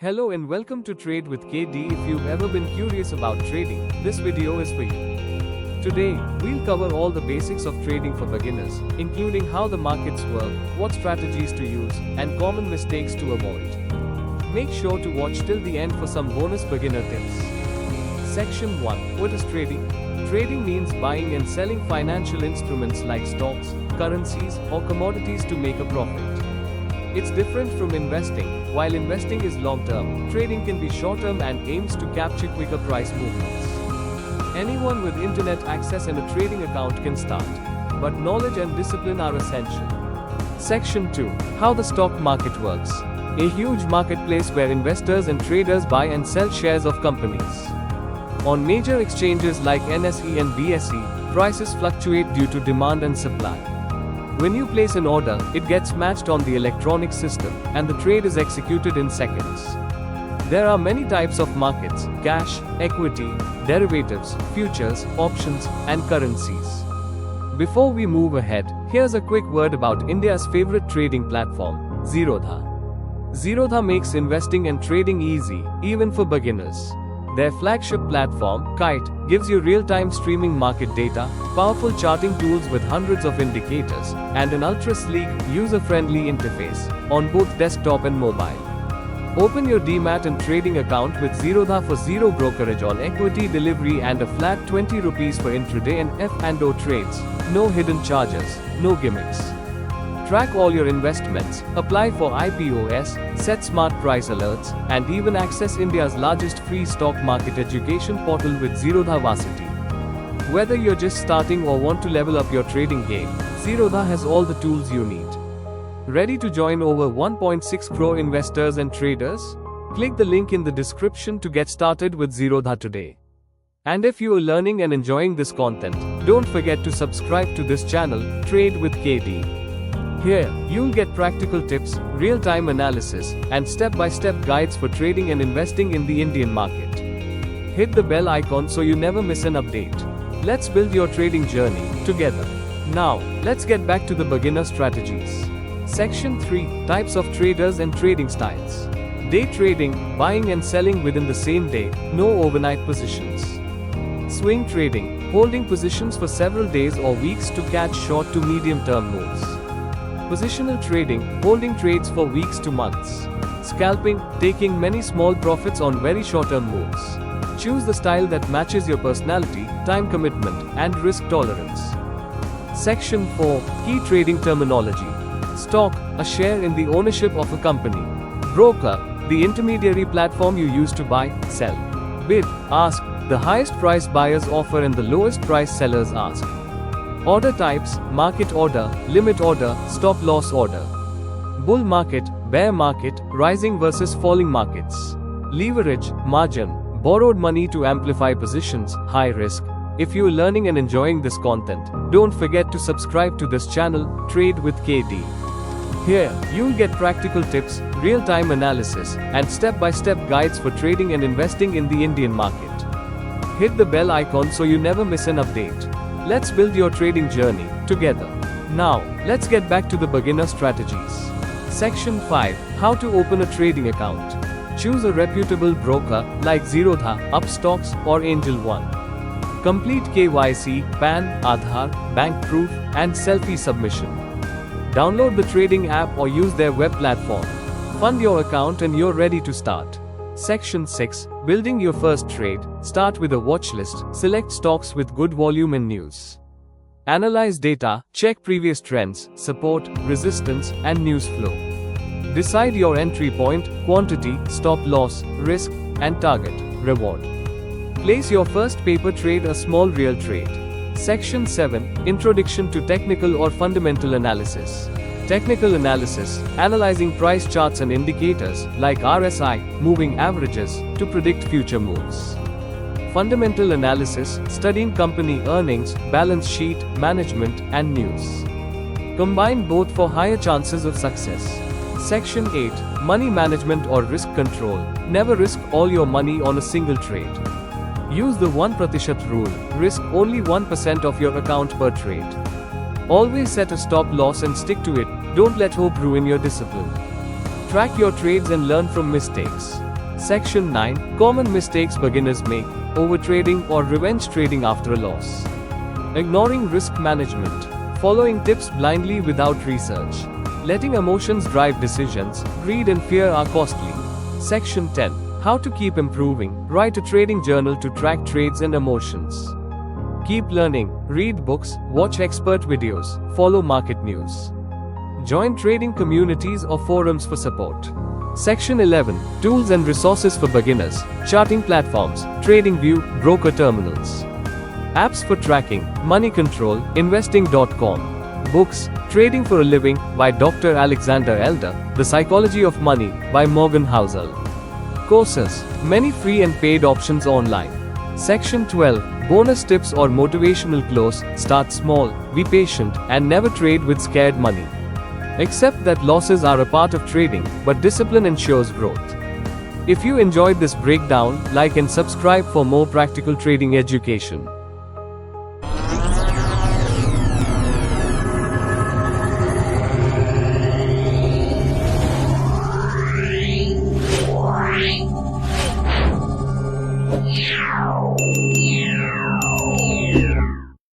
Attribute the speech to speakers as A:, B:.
A: Hello and welcome to Trade with KD. If you've ever been curious about trading, this video is for you. Today, we'll cover all the basics of trading for beginners, including how the markets work, what strategies to use, and common mistakes to avoid. Make sure to watch till the end for some bonus beginner tips. Section 1. What is trading? Trading means buying and selling financial instruments like stocks, currencies, or commodities to make a profit. It's different from investing. While investing is long-term, trading can be short-term and aims to capture quicker price movements. Anyone with internet access and a trading account can start, but knowledge and discipline are essential. Section 2. How the stock market works. A huge marketplace where investors and traders buy and sell shares of companies. On major exchanges like NSE and BSE, prices fluctuate due to demand and supply. When you place an order, it gets matched on the electronic system, and the trade is executed in seconds. There are many types of markets: cash, equity, derivatives, futures, options, and currencies. Before we move ahead, here's a quick word about India's favorite trading platform, Zerodha. Zerodha makes investing and trading easy, even for beginners. Their flagship platform, Kite, gives you real-time streaming market data, powerful charting tools with hundreds of indicators, and an ultra-sleek, user-friendly interface, on both desktop and mobile. Open your demat and trading account with Zerodha for zero brokerage on equity delivery and a flat 20 rupees for intraday and F&O trades. No hidden charges, no gimmicks. Track all your investments, apply for IPOs, set smart price alerts, and even access India's largest free stock market education portal with Zerodha Varsity. Whether you're just starting or want to level up your trading game, Zerodha has all the tools you need. Ready to join over 1.6 crore investors and traders? Click the link in the description to get started with Zerodha today. And if you are learning and enjoying this content, don't forget to subscribe to this channel, Trade with KD. Here, you'll get practical tips, real-time analysis, and step-by-step guides for trading and investing in the Indian market. Hit the bell icon so you never miss an update. Let's build your trading journey together. Now, let's get back to the beginner strategies. Section 3. Types of traders and trading styles. Day trading, buying and selling within the same day, no overnight positions. Swing trading, holding positions for several days or weeks to catch short to medium-term moves. Positional trading, holding trades for weeks to months. Scalping, taking many small profits on very short-term moves. Choose the style that matches your personality, time commitment, and risk tolerance. Section 4. Key trading terminology. Stock, a share in the ownership of a company. Broker, the intermediary platform you use to buy, sell. Bid, ask, the highest price buyers offer and the lowest price sellers ask. Order types: market order, limit order, stop loss order. Bull market, bear market, rising versus falling markets. Leverage, margin, borrowed money to amplify positions, high risk. If you're learning and enjoying this content, don't forget to subscribe to this channel, Trade with KD. Here, you'll get practical tips, real-time analysis, and step-by-step guides for trading and investing in the Indian market. Hit the bell icon so you never miss an update. Let's build your trading journey together. Now, let's get back to the beginner strategies. Section 5. How to open a trading account. Choose a reputable broker like Zerodha, Upstocks, or Angel One. Complete KYC, PAN, Aadhaar, bank proof, and selfie submission. Download the trading app or use their web platform. Fund your account and you're ready to start. Section 6. Building your first trade. Start with a watch list. Select stocks with good volume and news. Analyze data, check previous trends, support, resistance, and news flow. Decide your entry point, quantity, stop loss, risk, and target, reward. Place your first paper trade, a small real trade. Section 7. Introduction to technical or fundamental analysis. Technical analysis, analyzing price charts and indicators, like RSI, moving averages, to predict future moves. Fundamental analysis, studying company earnings, balance sheet, management, and news. Combine both for higher chances of success. Section 8. Money management or risk control. Never risk all your money on a single trade. Use the 1% rule, risk only 1% of your account per trade. Always set a stop loss and stick to it, don't let hope ruin your discipline. Track your trades and learn from mistakes. Section 9. Common mistakes beginners make: overtrading or revenge trading after a loss. Ignoring risk management. Following tips blindly without research. Letting emotions drive decisions. Greed and fear are costly. Section 10. How to keep improving. Write a trading journal to track trades and emotions. Keep learning. Read books, watch expert videos, follow market news. Join trading communities or forums for support. Section 11. Tools and resources for beginners. Charting platforms, TradingView, broker terminals. Apps for tracking, money control, investing.com. Books, Trading for a Living by Dr. Alexander Elder, The Psychology of Money by Morgan Housel. Courses, many free and paid options online. Section 12. Bonus tips or motivational close. Start small, be patient, and never trade with scared money. Accept that losses are a part of trading, but discipline ensures growth. If you enjoyed this breakdown, like and subscribe for more practical trading education.
B: Yeah.